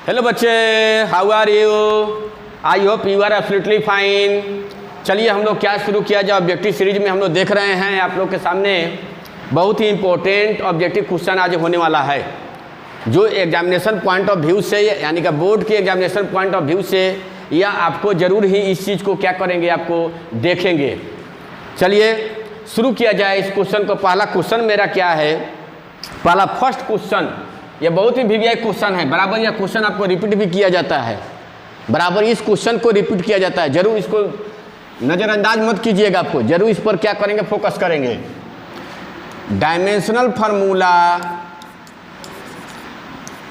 Hello बच्चे, how are you? I hope you are absolutely fine. चलिए हम लोग क्या शुरू किया जाए। ऑब्जेक्टिव सीरीज में हम लोग देख रहे हैं आप लोग के सामने बहुत ही इंपॉर्टेंट ऑब्जेक्टिव क्वेश्चन आज होने वाला है, जो एग्जामिनेशन पॉइंट ऑफ व्यू से यानी कि बोर्ड के एग्जामिनेशन पॉइंट ऑफ व्यू से या आपको ज़रूर ही इस चीज़ को क्या करेंगे, आपको देखेंगे। चलिए शुरू किया जाए इस क्वेश्चन को। पहला क्वेश्चन मेरा क्या है, पहला फर्स्ट क्वेश्चन, यह बहुत ही वीवीआई क्वेश्चन है। बराबर यह क्वेश्चन आपको रिपीट भी किया जाता है, बराबर इस क्वेश्चन को रिपीट किया जाता है। जरूर इसको नज़रअंदाज मत कीजिएगा, आपको जरूर इस पर क्या करेंगे, फोकस करेंगे। डायमेंशनल फार्मूला,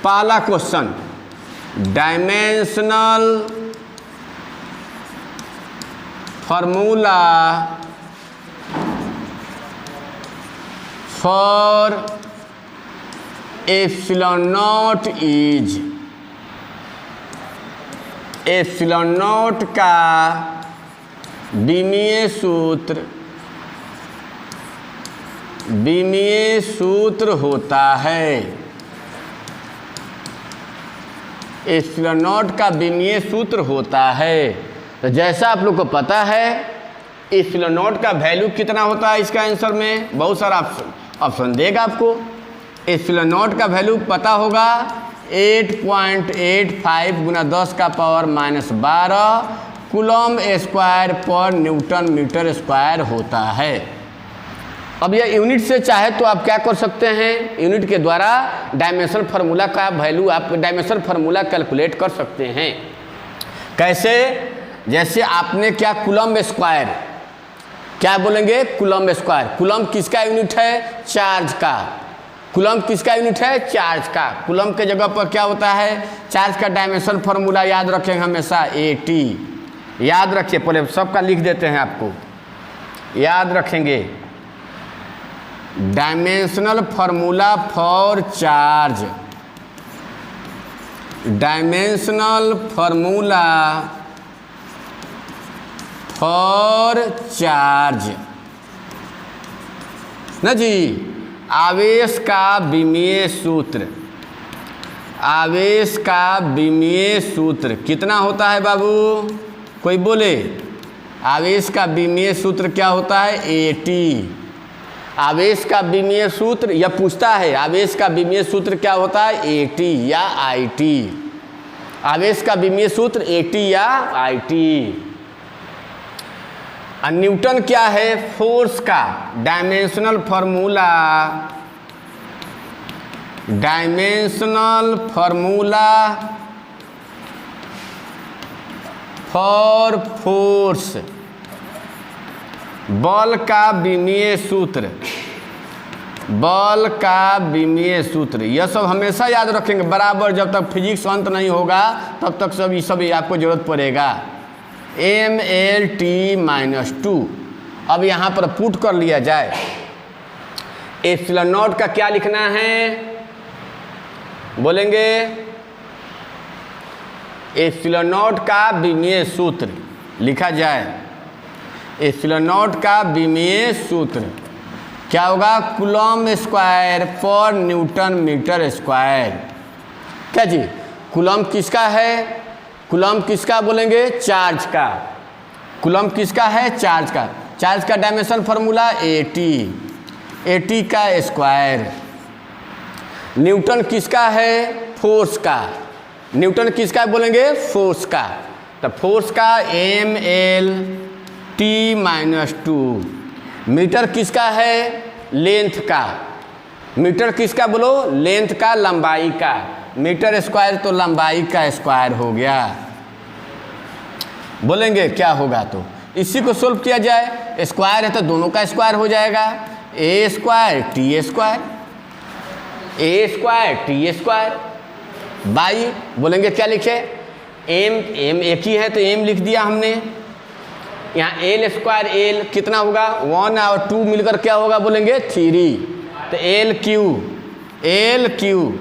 पहला question, dimensional formula for epsilon not is, epsilon not का विमीय सूत्र होता है। एप्सिलॉन नॉट का विमीय सूत्र होता है। तो जैसा आप लोग को पता है एप्सिलॉन नॉट का वैल्यू कितना होता है, इसका आंसर में बहुत सारा ऑप्शन देगा आपको। एप्सिलॉन नॉट का वैल्यू पता होगा 8.85 गुना 10 का पावर -12 कूलम स्क्वायर पर न्यूटन मीटर स्क्वायर होता है। अब यह यूनिट से चाहे तो आप क्या कर सकते हैं, यूनिट के द्वारा डायमेंशनल फार्मूला का वैल्यू आप डायमेंशनल फार्मूला कैलकुलेट कर सकते हैं। कैसे? जैसे आपने क्या कूलम स्क्वायर, क्या बोलेंगे, कूलम स्क्वायर। कूलम किसका यूनिट है? चार्ज का। कूलम किसका यूनिट है? चार्ज का। कूलम के जगह पर क्या होता है? चार्ज का डायमेंशनल फार्मूला याद रखेंगे हमेशा AT। याद रखिए, पहले सबका लिख देते हैं, आपको याद रखेंगे। Dimensional formula for charge, dimensional formula for charge ना जी। आवेश का विमीय सूत्र, आवेश का विमीय सूत्र कितना होता है बाबू? कोई बोले, आवेश का विमीय सूत्र क्या होता है? AT। आवेश का विमीय सूत्र, यह पूछता है आवेश का विमीय सूत्र क्या होता है? AT या IT। आवेश का विमीय सूत्र AT या IT। न्यूटन क्या है? फोर्स का dimensional formula, dimensional formula for force, बल का विमीय सूत्र, बल का विमीय सूत्र। यह सब हमेशा याद रखेंगे बराबर। जब तक फिजिक्स अंत नहीं होगा तब तक सब ये सब आपको जरूरत पड़ेगा। MLT-2। अब यहाँ पर पुट कर लिया जाए। एप्सिलॉन नॉट का क्या लिखना है, बोलेंगे? एप्सिलॉन नॉट का विमीय सूत्र लिखा जाए। एप्सिलॉन नॉट का विमीय सूत्र क्या होगा? कूलम स्क्वायर पर न्यूटन मीटर स्क्वायर। क्या जी? कूलम किसका है? कूलम किसका बोलेंगे? चार्ज का। कूलम किसका है? चार्ज का। चार्ज का डायमेंशन फार्मूला AT, AT का स्क्वायर। न्यूटन किसका है? फोर्स का। न्यूटन किसका बोलेंगे? फोर्स का। तो फोर्स का MLT-2। मीटर किसका है? लेंथ का। मीटर किसका बोलो? लेंथ का, लंबाई का। मीटर स्क्वायर तो लंबाई का स्क्वायर हो गया। बोलेंगे क्या होगा? तो इसी को सोल्व किया जाए। स्क्वायर है तो दोनों का स्क्वायर हो जाएगा। A square T square, A square T square by, बोलेंगे क्या लिखे? M एक ही है तो M लिख दिया हमने। यहाँ L स्क्वायर, L कितना होगा? 1 और 2 मिलकर क्या होगा? बोलेंगे 3। तो L क्यू।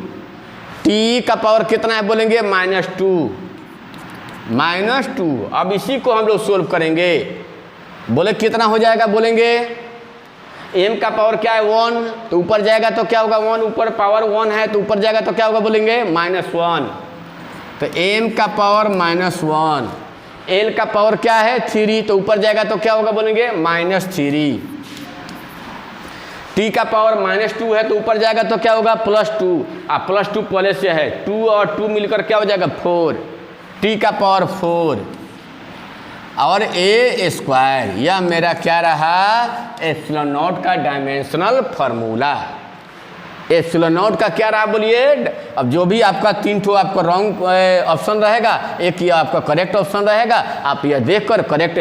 T का पावर कितना है? बोलेंगे -2। अब इसी को हम लोग सोल्व करेंगे। बोले कितना हो जाएगा? बोलेंगे m का पावर क्या है 1, तो ऊपर जाएगा तो क्या होगा 1, ऊपर पावर 1 है तो ऊपर जाएगा तो क्या होगा बोलेंगे -1। तो m का पावर -1, l का पावर क्या है 3, तो ऊपर जाएगा तो क्या होगा बोलेंगे -3। t का पावर -2 है तो ऊपर जाएगा तो क्या होगा +2, +2 पहले से है, 2 और 2 मिलकर क्या हो जाएगा 4, t का पावर 4 और a²। यह मेरा क्या रहा एप्सिलॉन नॉट का डायमेंशनल फार्मूला। एप्सिलॉन नॉट का क्या रहा बोलिए, अब जो भी आपका 3 ठो आपका रॉन्ग ऑप्शन रहेगा, एक ये आपका करेक्ट ऑप्शन रहेगा, आप यह देखकर करेक्ट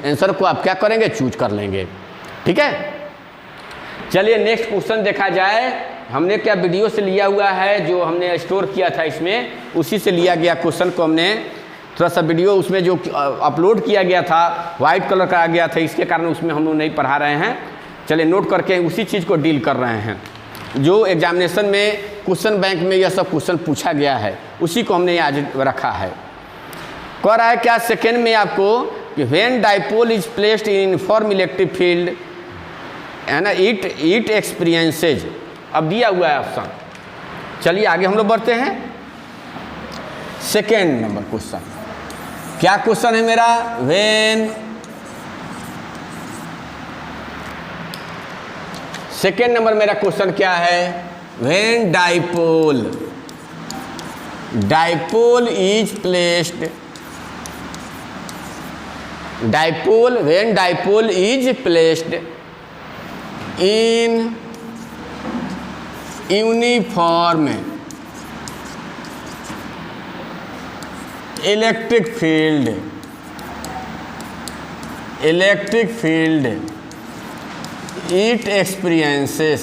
आंसर को आप क्या करेंगे चूज कर लेंगे। ठीक है, चलिए नेक्स्ट क्वेश्चन देखा जाए। हमने क्या वीडियो से लिया हुआ है, जो हमने स्टोर किया था इसमें, उसी से लिया गया क्वेश्चन को हमने थोड़ा सा वीडियो उसमें जो अपलोड किया गया था वाइट कलर का आ गया था, इसके कारण उसमें हम लोग नहीं पढ़ा रहे हैं। चलिए नोट करके उसी चीज़ को डील कर रहे हैं जो एग्जामिनेशन में क्वेश्चन बैंक में यह सब क्वेश्चन पूछा गया है, उसी को हमने आज रखा है। कह रहा है क्या सेकेंड में आपको कि when dipole is placed in uniform electric field है ना, इट एक्सपीरियंसेज। अब दिया हुआ है ऑप्शन। चलिए आगे हम लोग बढ़ते हैं। सेकेंड नंबर क्वेश्चन, क्या क्वेश्चन है मेरा, व्हेन सेकेंड नंबर मेरा क्वेश्चन क्या है, when dipole is placed, when dipole is placed in uniform electric field it experiences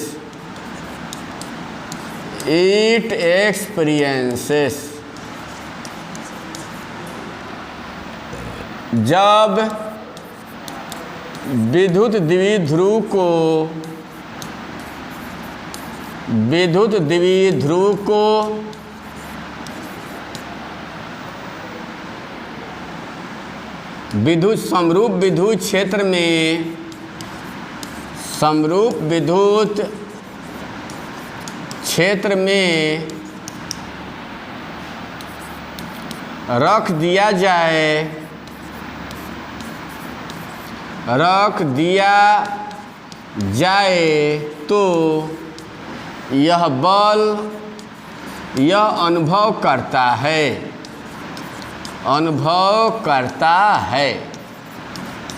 जब विद्युत द्विध्रुव को समरूप विद्युत क्षेत्र में रख दिया जाए तो यह बल अनुभव करता है।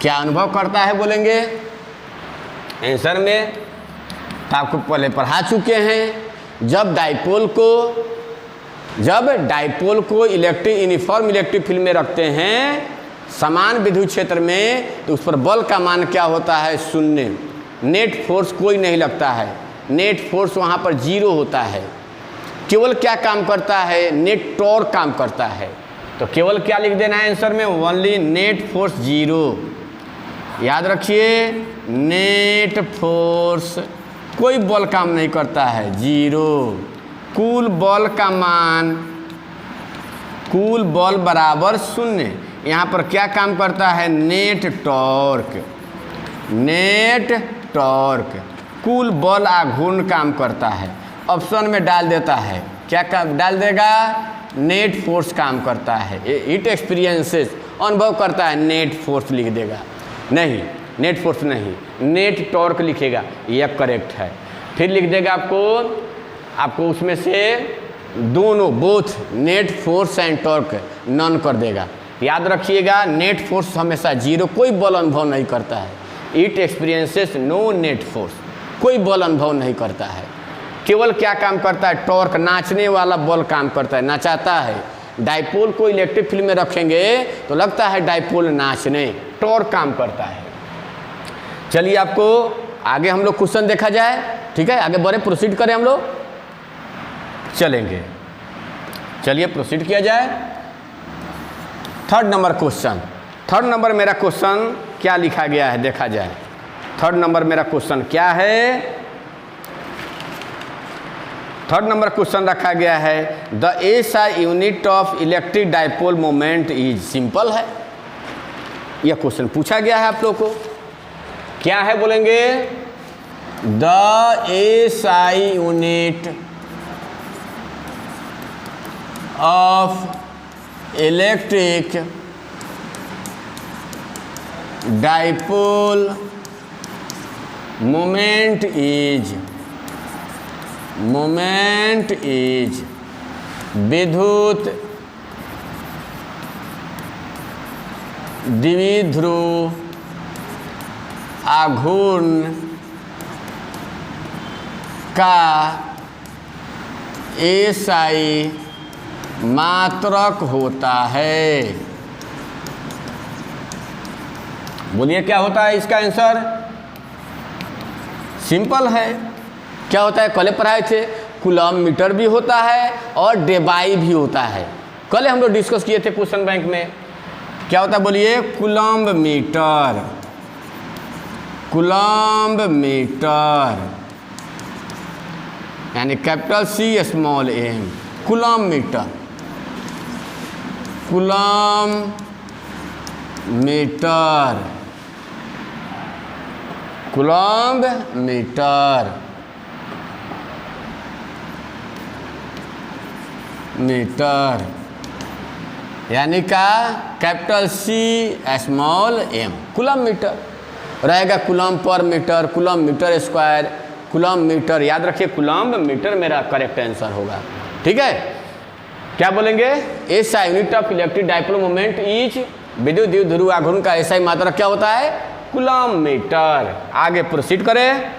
क्या अनुभव करता है बोलेंगे आंसर में, तो आपको पहले पढ़ा चुके हैं। जब डाइपोल को यूनिफॉर्म इलेक्ट्रिक फील्ड में रखते हैं समान विद्युत क्षेत्र में, तो उस पर बल का मान क्या होता है 0, नेट फोर्स कोई नहीं लगता है, नेट फोर्स वहाँ पर 0 होता है। केवल क्या काम करता है, नेट टॉर्क काम करता है। तो केवल क्या लिख देना है आंसर में, ओनली नेट फोर्स 0। याद रखिए नेट फोर्स कोई बल काम नहीं करता है 0। कुल बल का मान, कुल बल बराबर 0। यहाँ पर क्या काम करता है, नेट टॉर्क कुल बल आघूर्ण काम करता है। ऑप्शन में डाल देता है, क्या काम डाल देगा, नेट फोर्स काम करता है। इट एक्सपीरियंसेस अनुभव करता है, नेट फोर्स लिख देगा, नहीं नेट फोर्स नहीं, नेट टॉर्क लिखेगा, यह करेक्ट है। फिर लिख देगा आपको उसमें से दोनों both net force and torque non कर देगा। याद रखिएगा नेट फोर्स हमेशा 0, कोई बल अनुभव नहीं करता है। It experiences no net force, कोई बल अनुभव नहीं करता है। केवल क्या काम करता है, टॉर्क, नाचने वाला बल काम करता है, नाचाता है। डाइपोल को इलेक्ट्रिक फील्ड में रखेंगे तो लगता है डाइपोल नाचने, टॉर्क काम करता है। चलिए आपको आगे हम लोग क्वेश्चन देखा जाए, ठीक है, आगे बढ़े, प्रोसीड करें हम लोग, चलेंगे। चलिए प्रोसीड किया जाए। Third number question, third number मेरा क्वेश्चन क्या लिखा गया है देखा जाए। थर्ड नंबर मेरा क्वेश्चन क्या है, थर्ड नंबर क्वेश्चन रखा गया है the SI unit of electric dipole moment is. Simple है, यह क्वेश्चन पूछा गया है आप लोग को। क्या है बोलेंगे, the SI unit of electric dipole moment is विद्युत द्विध्रुव आघूर्ण का एसआई मात्रक होता है। बोलिए क्या होता है इसका आंसर? सिंपल है। क्या होता है? कल पढ़ाए थे, कूलम मीटर भी होता है और डेबाई भी होता है। कल हम लोग डिस्कस किए थे क्वेश्चन बैंक में। क्या होता है बोलिए? कूलम्ब मीटर यानी capital C small M, coulomb metre. Coulomb metre यानी का capital C small M, coulomb metre रहेगा। Coulomb per metre, coulomb metre square, coulomb metre. याद रखिए कूलम्ब मीटर मेरा करेक्ट आंसर होगा। ठीक है, क्या बोलेंगे? SI unit of electric dipole moment is विद्युत द्विध्रुव आघूर्ण का एसआई मात्रक क्या होता है? Coulomb metre. आगे प्रोसीड करें।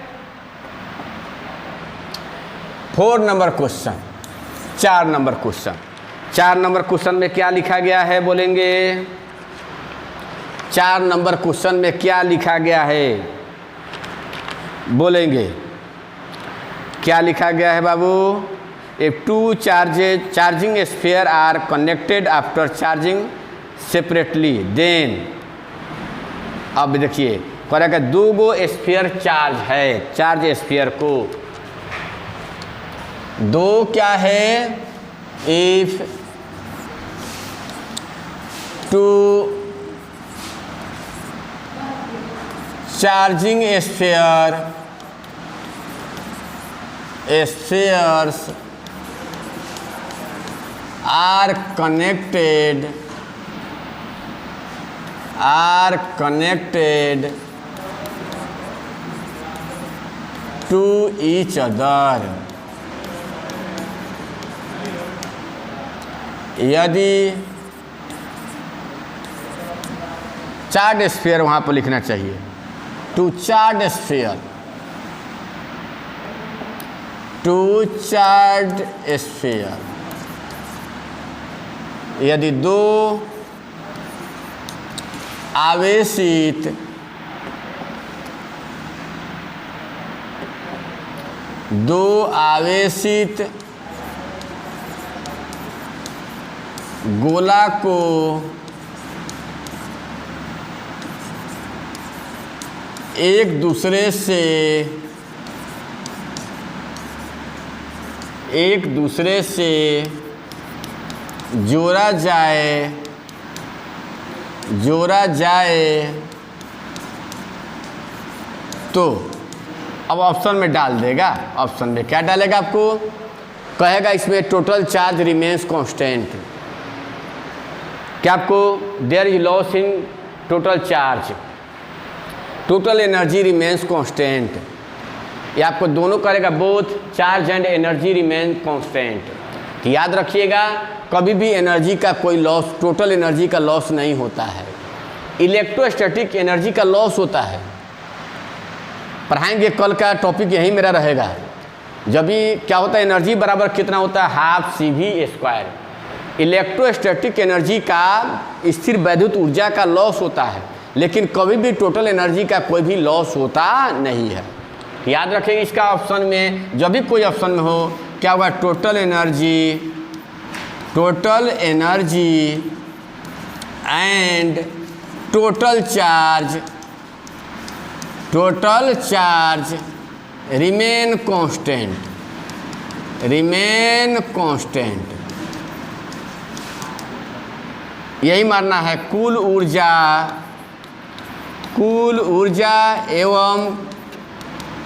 4 number question, 4 number question. 4 number question में क्या लिखा गया है बोलेंगे? 4 नंबर क्वेश्चन में क्या लिखा गया है बोलेंगे? क्या लिखा गया है बाबू? If two charging sphere are connected after charging separately, then अब देखिए करेगा 2 गो स्फीयर चार्ज है, चार्ज स्फीयर को 2 क्या है? If two charging spheres are connected to each other, यदि चार्ज स्फीयर वहाँ पर लिखना चाहिए, टू चार्ज स्फीयर, यदि 2 आवेशित गोला को एक दूसरे से जोड़ा जाए तो अब ऑप्शन में डाल देगा। ऑप्शन में क्या डालेगा? आपको कहेगा इसमें टोटल चार्ज रिमेन्स कांस्टेंट। क्या आपको? There is loss in total charge, total energy remains constant. ये आपको दोनों करेगा, both charge and energy remain constant. याद रखिएगा कभी भी एनर्जी का कोई लॉस, टोटल एनर्जी का लॉस नहीं होता है, इलेक्ट्रोस्टैटिक एनर्जी का लॉस होता है। पढ़ाएंगे, कल का टॉपिक यही मेरा रहेगा। जब भी क्या होता है, एनर्जी बराबर कितना होता है? Half CV square. Electrostatic energy का, स्थिर वैद्युत ऊर्जा का लॉस होता है, लेकिन कभी भी टोटल एनर्जी का कोई भी लॉस होता नहीं है। याद रखेंगे इसका ऑप्शन में, जब भी कोई ऑप्शन में हो क्या होगा? Total energy and total charge remain constant. यही मानना है। कुल ऊर्जा एवं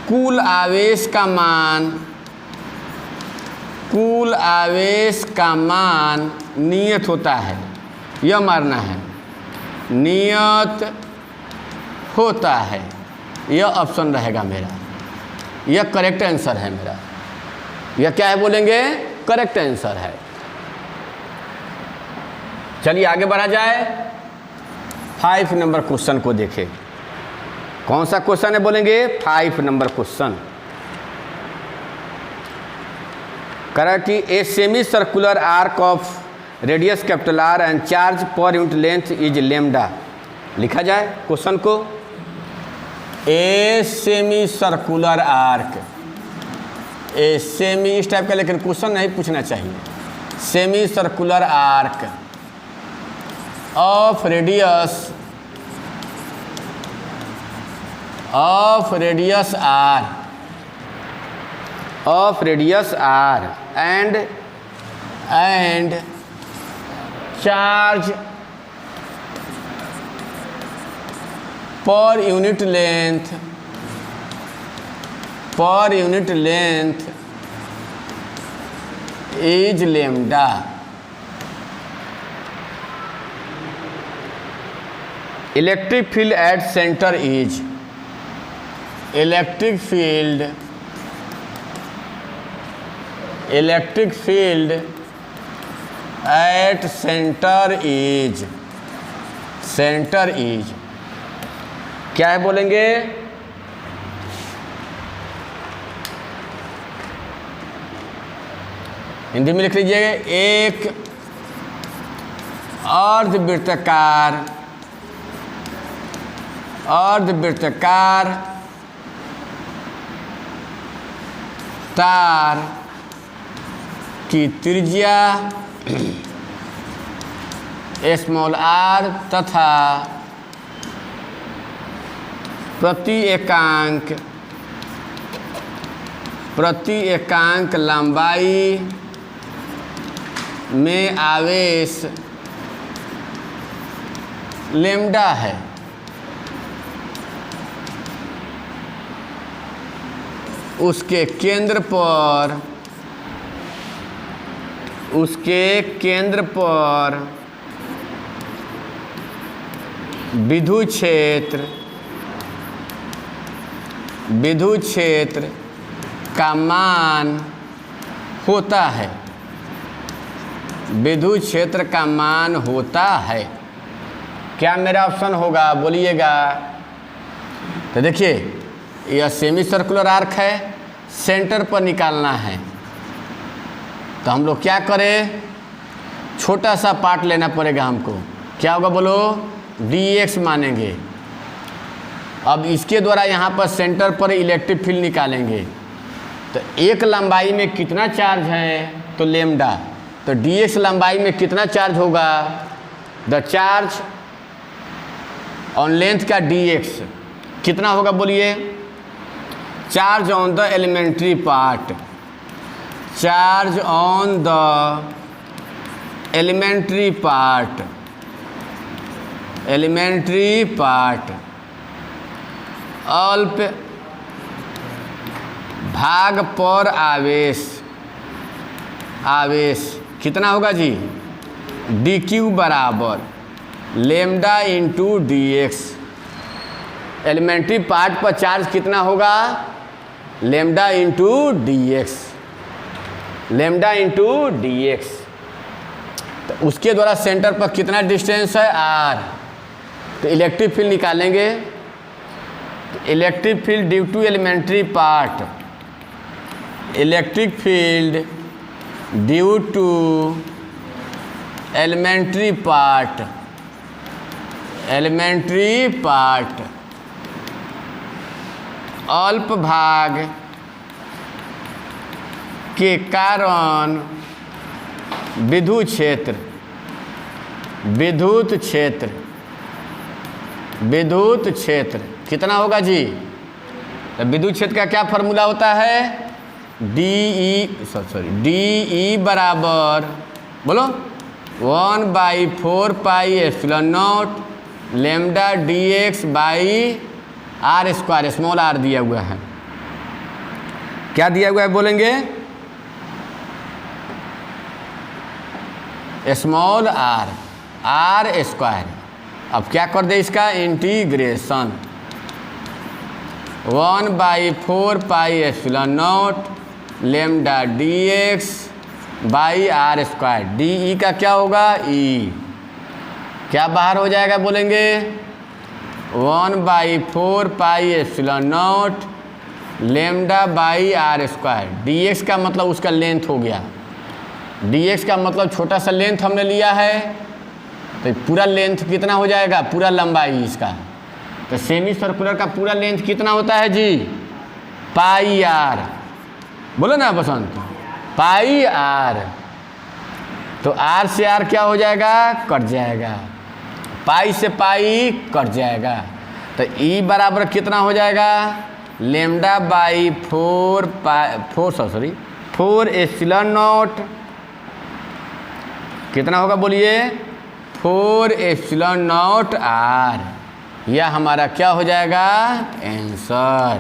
कुल आवेश का मान कुल आवेश का मान नियत होता है, यह मानना है, नियत होता है। यह ऑप्शन रहेगा मेरा, यह करेक्ट आंसर है मेरा। यह क्या है बोलेंगे? करेक्ट आंसर है। चलिए आगे बढ़ा जाए। 5 नंबर क्वेश्चन को देखें। कौन सा क्वेश्चन है बोलेंगे? 5 नंबर क्वेश्चन करा कि a semi circular arc of radius capital R and charge per unit length is lambda. लिखा जाए क्वेश्चन को। A semi circular arc, a semi इस टाइप का, लेकिन क्वेश्चन नहीं पूछना चाहिए। Semi circular arc of radius R and charge per unit length is lambda. Electric field at centre is, electric field at centre is क्या है बोलेंगे? हिंदी में लिख लीजिएगा। एक अर्धवृत्ताकार तार की त्रिज्या स्मॉल आर तथा प्रति एकांक लंबाई में आवेश लेमडा है। उसके केंद्र पर विद्युत क्षेत्र का मान होता है। विद्युत क्षेत्र का मान होता है। क्या मेरा ऑप्शन होगा बोलिएगा? तो देखिए, यह सेमी सर्कुलर आर्क है, सेंटर पर निकालना है। तो हम लोग क्या करें? छोटा सा पार्ट लेना पड़ेगा हमको। क्या होगा बोलो? dx मानेंगे। अब इसके द्वारा यहाँ पर सेंटर पर इलेक्ट्रिक फील्ड निकालेंगे। तो एक लंबाई में कितना चार्ज है? तो लेमडा। तो dx लंबाई में कितना चार्ज होगा? द चार्ज ऑन लेंथ का dx कितना होगा बोलिए? Charge on the elementary part, charge on the elementary part अल्प भाग पर आवेश कितना होगा जी? dq बराबर lambda into dx। Elementary part पर चार्ज कितना होगा? Lambda into dx। तो उसके द्वारा सेंटर पर कितना डिस्टेंस है? r। तो इलेक्ट्रिक फील्ड निकालेंगे। तो electric field due to elementary part, electric field due to elementary part अल्प भाग के कारण विद्युत क्षेत्र कितना होगा जी? तो विद्युत क्षेत्र का क्या फॉर्मूला होता है? DE बराबर बोलो 1/4 pi epsilon naught lambda dx by r square, small r दिया हुआ है। क्या दिया हुआ है बोलेंगे? Small R R square. अब क्या कर दे इसका integration 1/4 pi epsilon naught lambda D X by R square. D E का क्या होगा ई, क्या बाहर हो जाएगा बोलेंगे 1/4 pi epsilon naught lambda by R square. D X का मतलब उसका लेंथ हो गया, डी एक्स का मतलब छोटा सा लेंथ हमने लिया है, तो पूरा लेंथ कितना हो जाएगा, पूरा लंबाई इसका। तो सेमी सर्कुलर का पूरा लेंथ कितना होता है जी, पाई आर। बोलो ना बसंत, पाई आर। तो आर से आर क्या हो जाएगा, कट जाएगा, पाई से पाई कट जाएगा। तो ई बराबर कितना हो जाएगा, लेमडा बाई 4 एप्सिलॉन नॉट कितना होगा बोलिए 4 एप्सिलॉन नॉट आर। यह हमारा क्या हो जाएगा आंसर।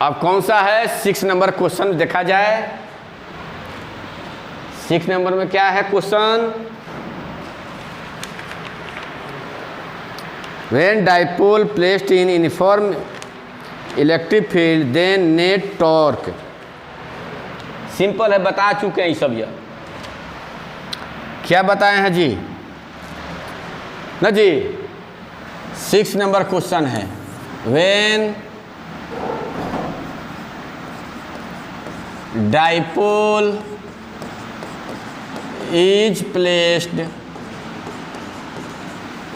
अब कौन सा है 6 नंबर क्वेश्चन देखा जाए। 6 नंबर में क्या है question, when dipole placed in uniform electric field then net torque। Simple है, बता चुके हैं ये सब। यह क्या बताए हैं जी ना जी, 6 नंबर क्वेश्चन है when dipole is placed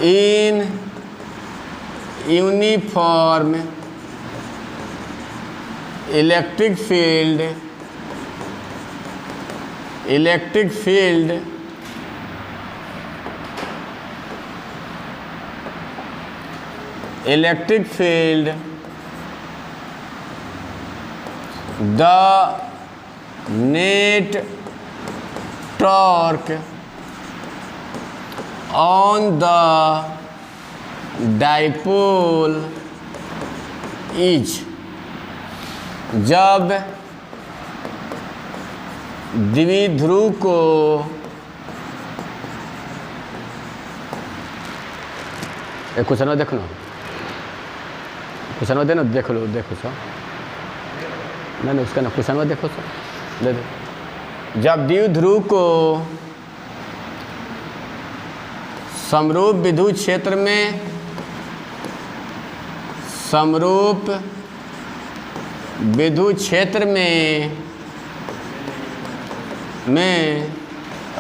in uniform electric field the net torque on the dipole is, जब द्विध्रुव को एक क्वेश्चन देख लो, क्वेश्चन देना देख लो, देखो सर नहीं उसका ना क्वेश्चन देखो सर दे दो। जब द्विध्रुव को समरूप विद्युत क्षेत्र में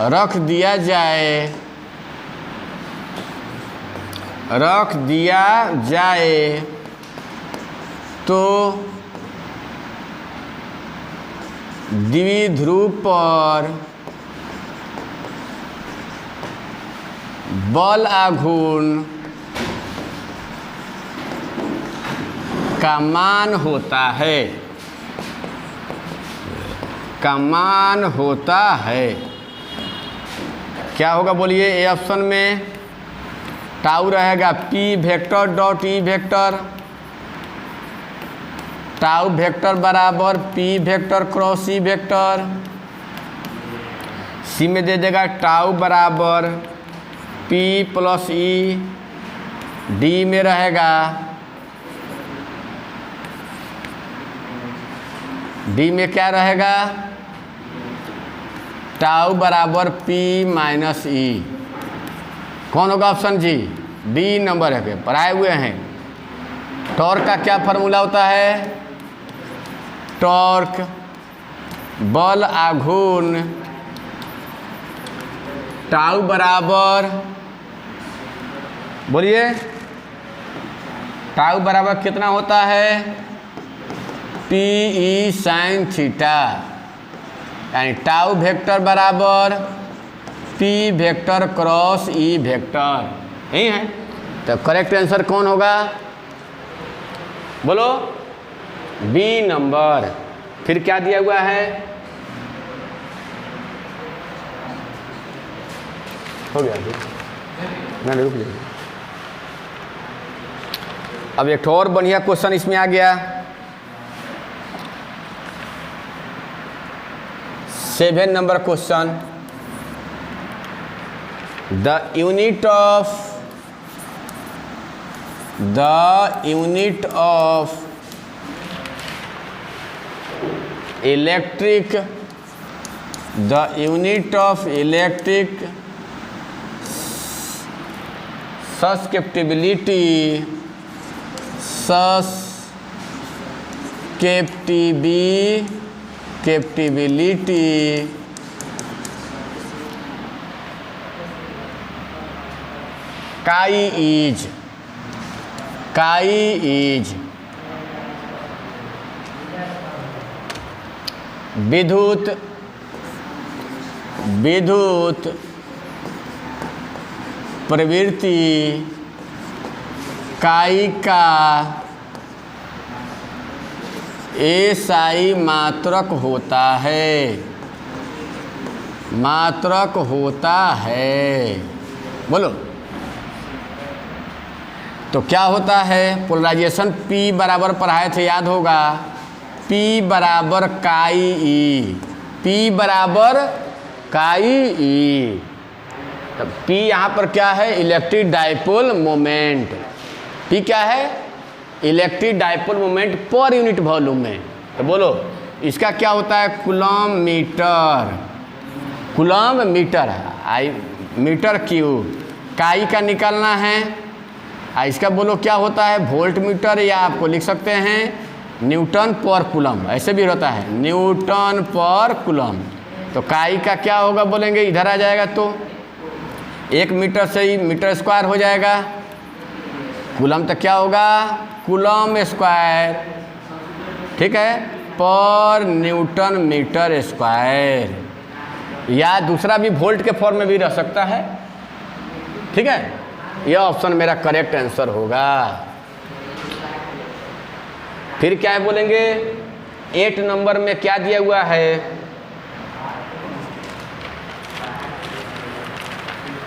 रख दिया जाए तो द्विध्रुव पर बल आघूर्ण का मान होता है, क्या होगा बोलिए। ए ऑप्शन में टाउ रहेगा P vector dot E vector, tau vector बराबर P vector cross E vector. C में दे देगा टाउ बराबर पी प्लस ई। डी में रहेगा डी में क्या रहेगा टाउ बराबर पी माइनस ई। कौन होगा ऑप्शन जी, डी नंबर है, पढ़ाए हुए हैं। टॉर्क का क्या फार्मूला होता है, टॉर्क बल आघूर्ण टाउ बराबर, बोलिए टाउ बराबर कितना होता है पी ई साइन थीटा, यानी टाउ वेक्टर बराबर P vector cross E vector, यही है। तो करेक्ट आंसर कौन होगा बोलो, बी नंबर। फिर क्या दिया हुआ है, हो गया ना, रुक जाइए। अब एक और बढ़िया क्वेश्चन इसमें आ गया। 7 number question. The unit of electric susceptibility chi is विद्युत प्रवृत्ति काई का एसआई मात्रक होता है। बोलो तो क्या होता है? पोलराइजेशन P बराबर पढ़ाए थे, याद होगा। P बराबर काई ई, P बराबर काई ई। तो P यहाँ पर क्या है? Electric dipole moment. P क्या है? Electric dipole moment per unit volume में। तो बोलो इसका क्या होता है? कूलम मीटर आई मीटर क्यूब। काई का निकालना है। इसका बोलो क्या होता है? वोल्ट मीटर, या आपको लिख सकते हैं न्यूटन पर कूलम, ऐसे भी होता है न्यूटन पर कूलम। तो काई का क्या होगा बोलेंगे? इधर आ जाएगा तो 1 मीटर से ही मीटर स्क्वायर हो जाएगा। कूलम तो क्या होगा? कूलम स्क्वायर, ठीक है, पर न्यूटन मीटर स्क्वायर। या दूसरा भी वोल्ट के फॉर्म में भी रह सकता है, ठीक है। यह ऑप्शन मेरा करेक्ट आंसर होगा। फिर क्या है बोलेंगे? 8 नंबर में क्या दिया हुआ है?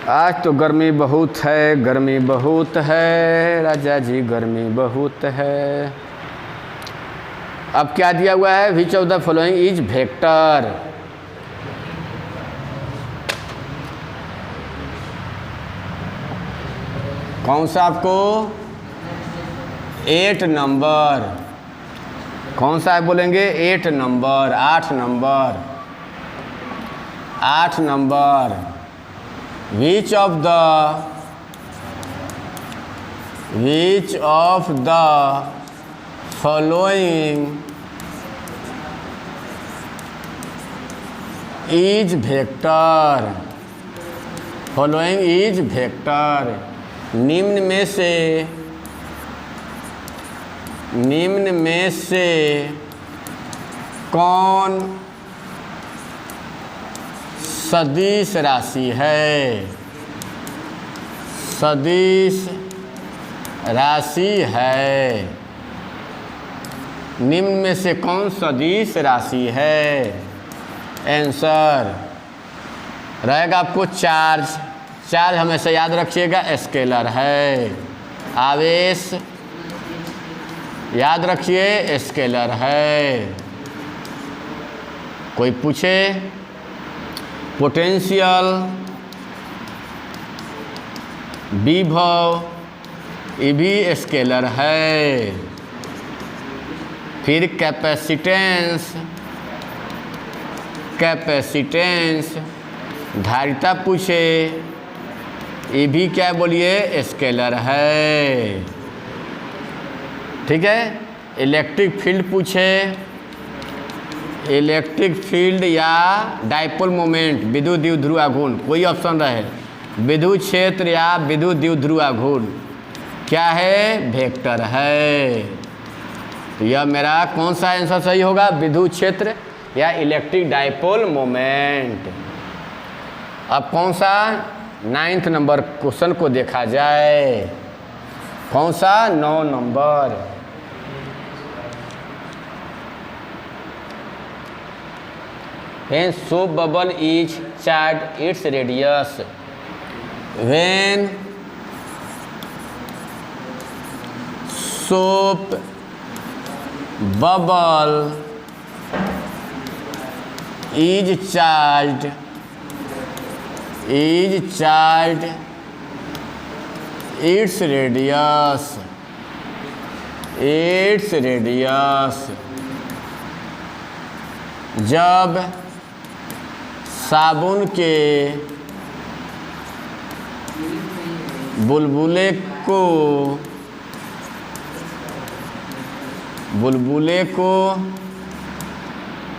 आज तो गर्मी बहुत है राजा जी, गर्मी बहुत है। अब क्या दिया हुआ है? Which of the following is vector. कौन सा आपको? 8 नंबर। कौन सा है बोलेंगे? 8 number, 8 number. Which of the following is vector? Following is vector। निम्न में से कौन सदिश राशि है? निम्न में से कौन सदिश राशि है? आंसर रहेगा आपको चार्ज हमेशा याद रखिएगा, स्केलर है। आवेश याद रखिए, स्केलर है। कोई पूछे? पोटेंशियल, विभव, ये भी स्केलर है। फिर कैपेसिटेंस, धारिता पूछे, ये भी क्या बोलिए? स्केलर है, ठीक है। इलेक्ट्रिक फील्ड पूछे, इलेक्ट्रिक फील्ड या डाइपोल मोमेंट, विद्युत द्विध्रुव आघूर्ण, कोई ऑप्शन रहे, विद्युत क्षेत्र या विद्युत द्विध्रुव आघूर्ण, क्या है? वेक्टर है। तो यह मेरा कौन सा आंसर सही होगा? विद्युत क्षेत्र या इलेक्ट्रिक डाइपोल मोमेंट। अब कौन सा 9th नंबर क्वेश्चन को देखा जाए। कौन सा? 9 number. When soap bubble is charged, its radius. When soap bubble is charged, its radius, जब साबुन के बुलबुले को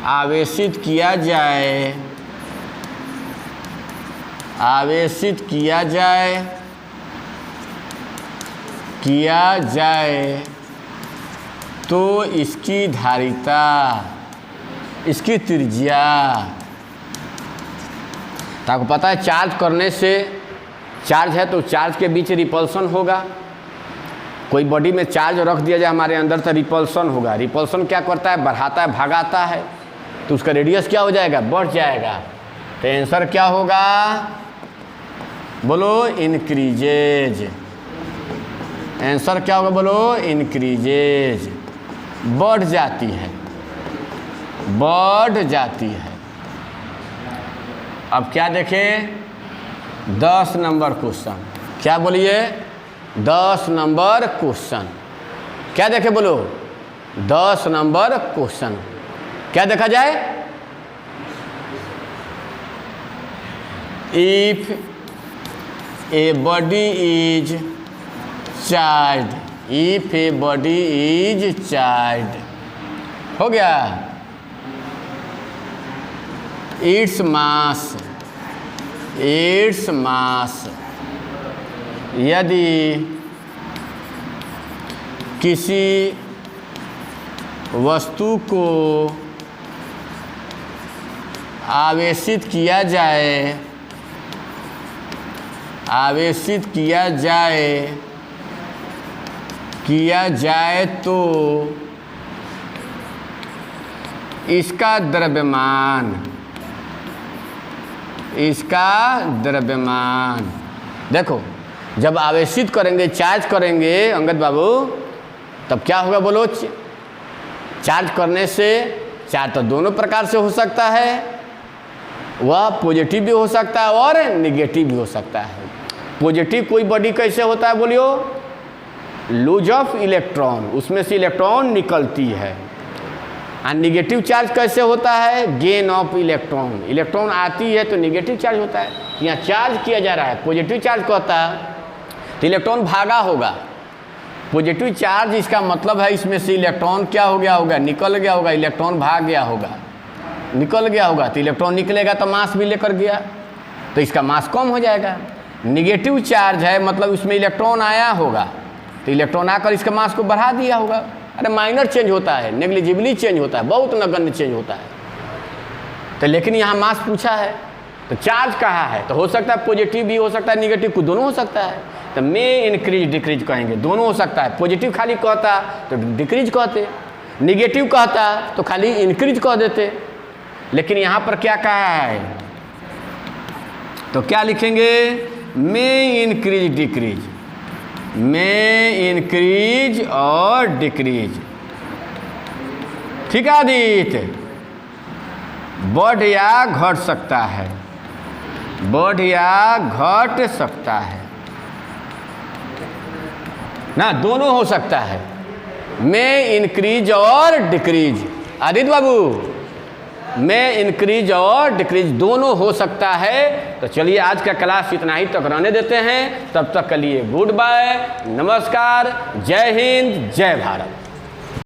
आवेशित किया जाए तो इसकी धारिता, इसकी त्रिज्या, तो आपको पता है चार्ज करने से, चार्ज है तो चार्ज के बीच रिपल्सन होगा। कोई बॉडी में चार्ज रख दिया जाए हमारे अंदर तो रिपल्सन होगा। रिपल्सन क्या करता है? बढ़ाता है, भगाता है, तो उसका रेडियस क्या हो जाएगा? बढ़ जाएगा। तो आंसर क्या होगा? बोलो, इंक्रीजेज। आंसर क्या होगा? बोलो, इंक्रीजेज। बढ़ जाती है। अब क्या देखें? 10 नंबर क्वेश्चन। क्या बोलिए? 10 नंबर क्वेश्चन। क्या देखें? बोलो, 10 नंबर क्वेश्चन। क्या देखा जाए? If a body is charge, if a body is charge, हो गया। इट्स मास, यदि किसी वस्तु को आवेशित किया जाए तो इसका द्रव्यमान, देखो जब आवेशित करेंगे, चार्ज करेंगे अंगद बाबू, तब क्या होगा? बोलो, चार्ज करने से चार्ज तो दोनों प्रकार से हो सकता है, वह पॉजिटिव भी हो सकता है और निगेटिव भी हो सकता है। पॉजिटिव कोई बॉडी कैसे होता है? बोलियो, लूज ऑफ इलेक्ट्रॉन, उसमें से इलेक्ट्रॉन निकलती है। और निगेटिव चार्ज कैसे होता है? गेन ऑफ इलेक्ट्रॉन, इलेक्ट्रॉन आती है तो निगेटिव चार्ज होता है। यहाँ चार्ज किया जा रहा है, पॉजिटिव चार्ज कहता है तो इलेक्ट्रॉन भागा होगा। पॉजिटिव चार्ज इसका मतलब है इसमें से इलेक्ट्रॉन क्या हो गया होगा? निकल गया होगा, इलेक्ट्रॉन भाग गया होगा, निकल गया होगा। तो इलेक्ट्रॉन निकलेगा तो मास भी लेकर गया, तो इसका मास कम हो जाएगा। निगेटिव चार्ज है मतलब इसमें इलेक्ट्रॉन आया होगा, तो इलेक्ट्रॉन आकर इसका मास को बढ़ा दिया होगा। अरे माइनर चेंज होता है, नेग्लिजिबली चेंज होता है, बहुत नगण्य चेंज होता है। तो लेकिन यहाँ मास पूछा है तो चार्ज कहा है, तो हो सकता है पॉजिटिव भी हो सकता है, निगेटिव को दोनों हो सकता है। तो में इंक्रीज डिक्रीज कहेंगे, दोनों हो सकता है। पॉजिटिव खाली कहता तो डिक्रीज कहते, निगेटिव कहता तो खाली इंक्रीज कह देते। लेकिन यहाँ पर क्या कहा है, तो क्या लिखेंगे? में इंक्रीज डिक्रीज, में इंक्रीज और डिक्रीज। ठीक है आदित्य, बढ़ या घट सकता है, बढ़ या घट सकता है ना, दोनों हो सकता है, में इंक्रीज और डिक्रीज। आदित्य बाबू, में इंक्रीज और डिक्रीज दोनों हो सकता है। तो चलिए आज का क्लास इतना ही तक रहने देते हैं। तब तक के लिए गुड बाय, नमस्कार, जय हिंद, जय भारत।